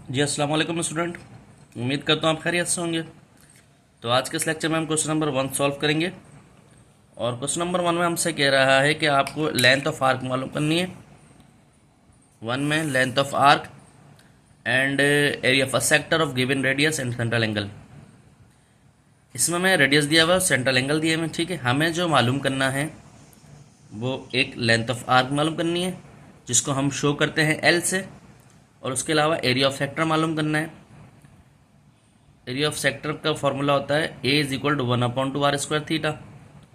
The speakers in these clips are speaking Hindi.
जी अस्सलाम वालेकुम स्टूडेंट। उम्मीद करता हूँ आप खैरियत से होंगे। तो आज के इस लेक्चर में हम क्वेश्चन नंबर 1 सॉल्व करेंगे। और क्वेश्चन नंबर 1 में हमसे कह रहा है कि आपको लेंथ ऑफ आर्क मालूम करनी है। 1 में length of arc and area of a sector of given radius and central angle. इसमें हमें रेडियस दिया हुआ है, सेंट्रल एंगल दिया हुआ है। ठीक है, हमें जो मालूम करना है वो एक लेंथ ऑफ आर्क मालूम करनी है जिसको हम शो करते हैं एल से, और उसके अलावा एरिया ऑफ सेक्टर मालूम करना है। एरिया ऑफ सेक्टर का फॉर्मूला होता है A is equal to 1/2r² theta.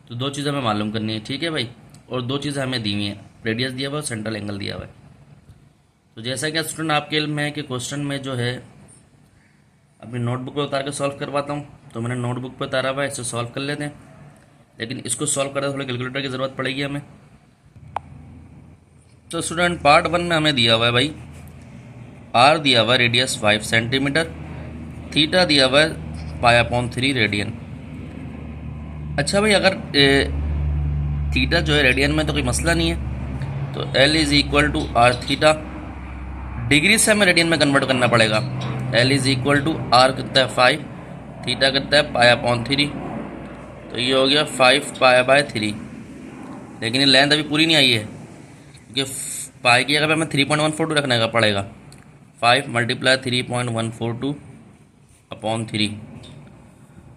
तो दो चीज़ें हमें मालूम करनी है, ठीक है भाई। और दो चीज़ें हमें दी हुई हैं, रेडियस दिया हुआ है और सेंट्रल एंगल दिया हुआ है। तो जैसा कि स्टूडेंट आपके इल्म है कि क्वेश्चन में जो है अपनी नोटबुक पे उतार के सॉल्व करवाता हूँ, तो मैंने नोटबुक पे उतारा हुआ है, इसे सॉल्व कर लेते हैं। लेकिन इसको सॉल्व करने थोड़ी कैलकुलेटर की ज़रूरत पड़ेगी हमें। तो स्टूडेंट पार्ट 1 में हमें दिया हुआ है भाई आर दिया हुआ है रेडियस 5 सेंटीमीटर, थीटा दिया हुआ है π/3 रेडियन। अच्छा भाई, अगर थीटा जो है रेडियन में तो कोई मसला नहीं है, तो L is equal to r theta. Degree से हमें रेडियन में कन्वर्ट करना पड़ेगा। L is equal to r कितना है 5, थीटा कितना है π/3। तो ये हो गया 5π/3। लेकिन ये लेंथ अभी पूरी नहीं आई है, क्योंकि पाई की जगह पे हमें 3.142 रखने का पड़ेगा। 5 × 3.142/3।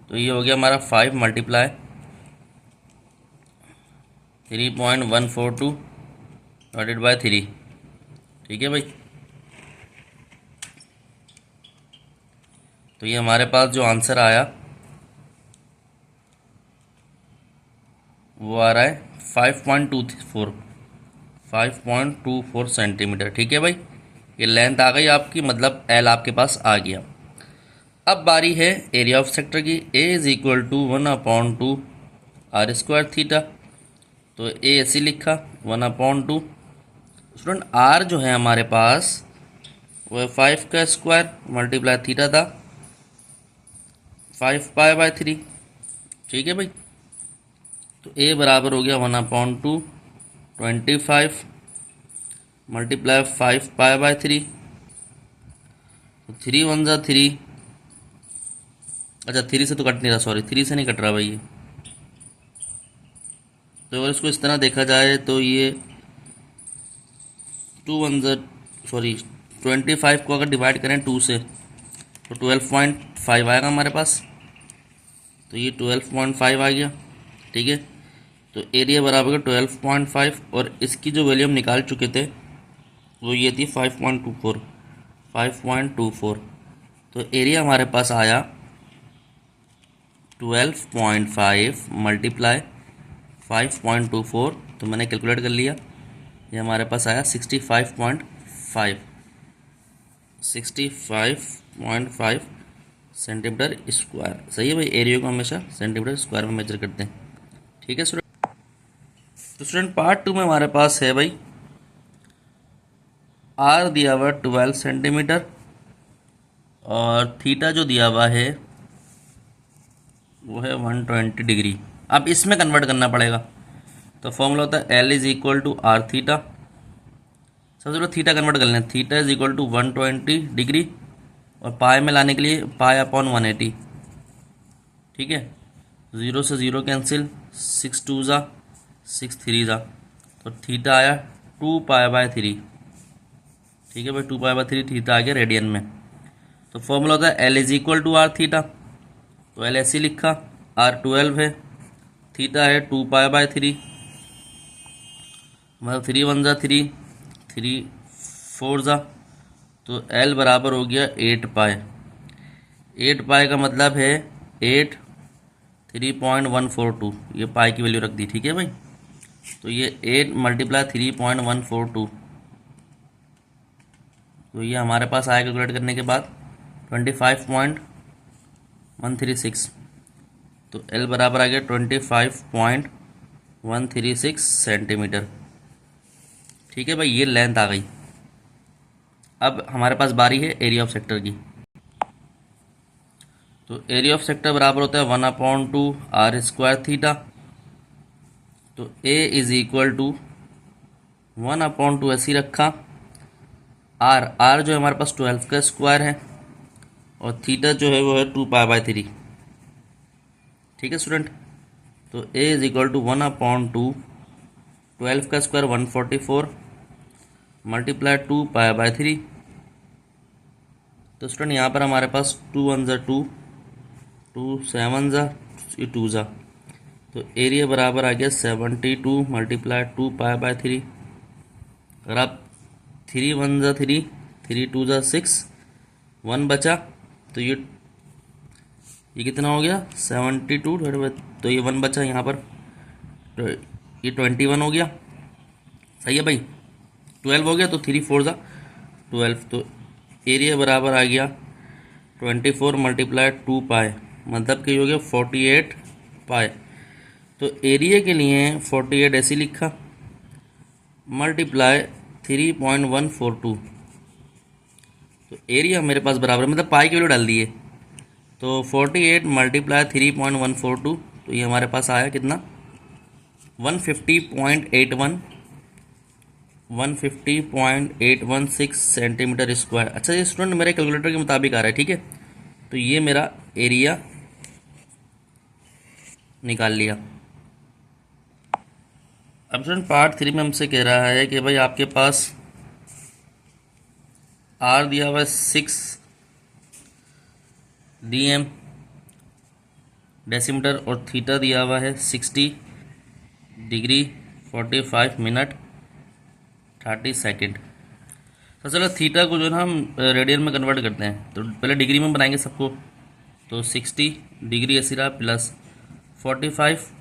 तो ये हो गया हमारा 5 × 3.142/3। ठीक है भाई। तो ये हमारे पास जो आंसर आया वो आ रहा है 5.24 सेंटीमीटर। ठीक है भाई, ये लेंथ आ गई आपकी, मतलब एल आपके पास आ गया। अब बारी है एरिया ऑफ सेक्टर की। A is equal to 1/2r² theta. तो ए ऐसे लिखा 1/2। स्टूडेंट आर जो है हमारे पास वो 5 का स्क्वायर मल्टीप्लाई थीटा था 5π/3। ठीक है भाई। तो ए बराबर हो गया 1/2 25 मल्टीप्लाई 5π/3। तो 3 1 ज़ा 3। अच्छा 3 से तो कट नहीं रहा, सॉरी 3 से नहीं कट रहा भाई ये। तो अगर इसको इस तरह देखा जाए तो ये 2 1 ज़ा सॉरी 25 को अगर डिवाइड करें 2 से तो 12.5 आएगा हमारे पास। तो ये 12.5 आ गया। ठीक है। तो एरिया बराबर 12.5, और इसकी जो वैल्यू हम निकाल चुके थे वो ये थी 5.24। तो एरिया हमारे पास आया 12.5 मल्टीप्लाई 5.24। तो मैंने कैलकुलेट कर लिया, ये हमारे पास आया 65.5 सेंटीमीटर स्क्वायर। सही है भाई, एरिया को हमेशा सेंटीमीटर स्क्वायर में मेजर करते हैं। ठीक है स्टूडेंट। तो स्टूडेंट पार्ट 2 में हमारे पास है भाई आर दिया हुआ 12 सेंटीमीटर और थीटा जो दिया हुआ है वो है 120 डिग्री। अब इसमें कन्वर्ट करना पड़ेगा। तो फॉर्मूला होता है L is equal to r theta. सबसे पहले थीटा कन्वर्ट कर लें। Theta is equal to 120 degree, और पाई में लाने के लिए π/180। ठीक है। 0 से 0 कैंसिल, 6 2 ज़ा 6 3 ज़ा। तो थीटा आया 2π/3। ठीक है भाई, 2π/3 थीटा आ गया रेडियन में। तो फॉर्मूला होता है L is equal to r theta. तो एल ऐसे लिखा, आर 12 है, थीटा है 2π/3, मतलब 3 1 ज़ा 3 3 4 ज़ा। तो एल बराबर हो गया 8π। 8π का मतलब है 8 3.142। ये पाई की वैल्यू रख दी। ठीक है भाई। तो ये 8 × 3.142। तो ये हमारे पास आया कैलकुलेट करने के बाद 25.136। तो एल बराबर आ गया 25.136 सेंटीमीटर। ठीक है भाई, ये लेंथ आ गई। अब हमारे पास बारी है एरिया ऑफ सेक्टर की। तो एरिया ऑफ सेक्टर बराबर होता है 1/2r² थीटा। तो ए इज इक्वल टू 1/2 ऐसी रखा, आर जो है हमारे पास 12 का स्क्वायर है और थीटा जो है वो है 2π/3। ठीक है स्टूडेंट, तो ए इज इक्वल टू 1/2 12 का स्क्वायर 144 मल्टीप्लाई 2π/3। तो स्टूडेंट यहाँ पर हमारे पास 2 1 ज़ा 2 2 7 ज़ा 2 ज़ा, तो एरिया बराबर आ गया 72 मल्टीप्लाई 2π/3। अगर आप 3 1 ज़ा 3 3 2 ज़ा 6 1 बचा, तो ये कितना हो गया 72 तो ये 1 बचा यहाँ पर, तो ये 21 हो गया। सही है भाई, 12 हो गया तो 3 4 ज़ा 12, तो एरिया बराबर आ गया 24 मल्टीप्लाई 2π, मतलब कि हो गया 48π। तो एरिया के लिए 48 ऐसे लिखा मल्टीप्लाई 3.142, तो एरिया मेरे पास बराबर मतलब पाई की वैल्यू डाल दी है, तो 48 मल्टीप्लाई 3.142, तो ये हमारे पास आया कितना 150.816 सेंटीमीटर स्क्वायर। अच्छा ये स्टूडेंट मेरे कैलकुलेटर के मुताबिक आ रहा है, ठीक है, तो ये मेरा एरिया निकाल लिया। अब स्टूडेंट पार्ट 3 में हमसे कह रहा है कि भाई आपके पास आर दिया हुआ है 6 dm डेसीमीटर और थीटा दिया हुआ है 60 डिग्री 45 मिनट 30 सेकेंड। तो चलो थीटा को जो है ना हम रेडियन में कन्वर्ट करते हैं, तो पहले डिग्री में बनाएंगे सबको, तो 60 डिग्री ऐसी रहा प्लस 45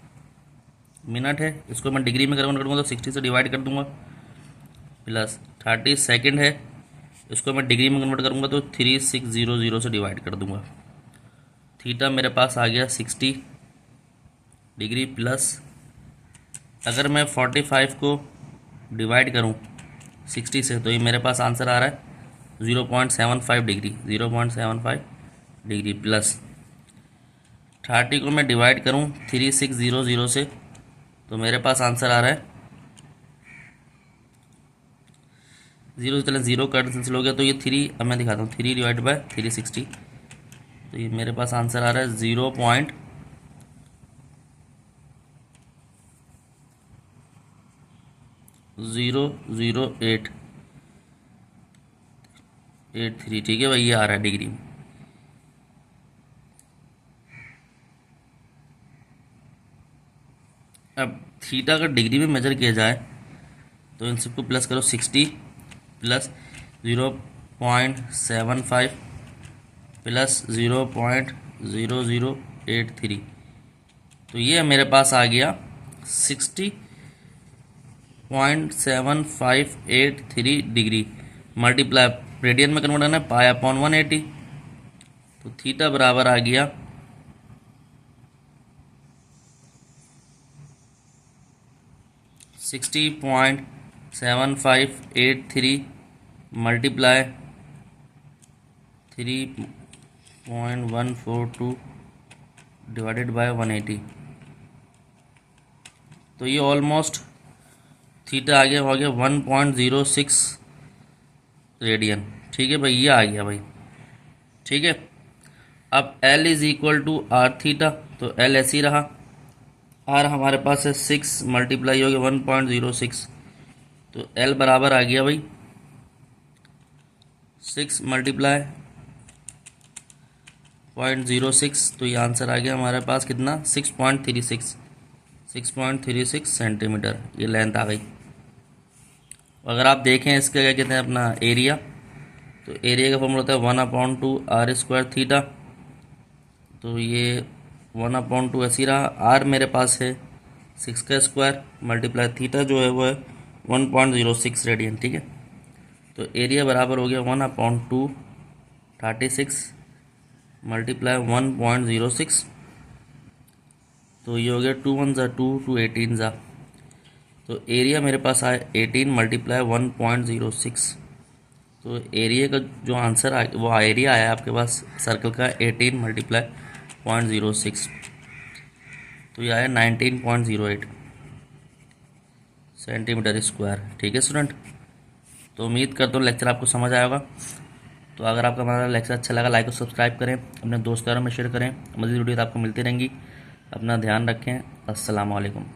मिनट है, इसको मैं डिग्री में कन्वर्ट करूँगा तो 60 से डिवाइड कर दूंगा, प्लस 30 सेकेंड है, इसको मैं डिग्री में कन्वर्ट करूँगा तो 3600 से डिवाइड कर दूंगा। थीटा मेरे पास आ गया 60 डिग्री प्लस, अगर मैं 45 को डिवाइड करूं 60 से, तो ये मेरे पास आंसर आ रहा है 0.75 डिग्री 0.75 डिग्री प्लस 30 को मैं डिवाइड करूं 3600 से, तो मेरे पास आंसर आ रहा है 0 से चले 0 कैंसिल हो गया, तो ये 3, अब मैं दिखाता हूँ 3 डिवाइड बाय 360, तो ये मेरे पास आंसर आ रहा है 0.008 83। ठीक है भाई, ये आ रहा है डिग्री में। अब थीटा का डिग्री में मेजर किया जाए तो इन सबको प्लस करो 60 प्लस 0.75 प्लस 0.0083, तो ये मेरे पास आ गया 60.7583 डिग्री मल्टीप्लाई रेडियन में कन्वर्ट करना है π/180, तो थीटा बराबर आ गया 60.7583 मल्टीप्लाई 3.142 डिवाइडेड बाय 180, तो ये ऑलमोस्ट थीटा आ गया, हो गया 1.06 रेडियन। ठीक है भाई, ये आ गया भाई। ठीक है, अब L is equal to r theta, तो L ऐसे ही रहा, आर हमारे पास है 6 मल्टीप्लाई हो गया 1.06, तो L बराबर आ गया भाई 6 मल्टीप्लाई 0.06, तो ये आंसर आ गया हमारे पास कितना 6.36 सेंटीमीटर, ये लेंथ आ गई। अगर आप देखें इसका क्या कहते हैं अपना एरिया, तो एरिया का फॉर्मूला होता है 1/2 r² थीटा, तो ये 1/2 ऐसी रहा, आर मेरे पास है 6 का स्क्वायर मल्टीप्लाई थीटा जो है वो है 1.06 रेडियन। ठीक है, तो एरिया बराबर हो गया 1/2 36 मल्टीप्लाई 1.06, तो ये हो गया 2 1 ज़ा 2 2 18 ज़ा, तो एरिया मेरे पास आया 18 मल्टीप्लाई 1.06, तो एरिया का जो आंसर आ वो एरिया आया आपके पास सर्कल का 18 मल्टीप्लाई 0.06, तो ये आया 19.08 सेंटीमीटर स्क्वायर। ठीक है स्टूडेंट, तो उम्मीद करता हूँ लेक्चर आपको समझ आएगा। तो अगर आपका हमारा लेक्चर अच्छा लगा, लाइक और सब्सक्राइब करें, अपने दोस्तों में शेयर करें। मज़ीद वीडियो तो आपको मिलती रहेंगी। अपना ध्यान रखें। अस्सलाम वालेकुम।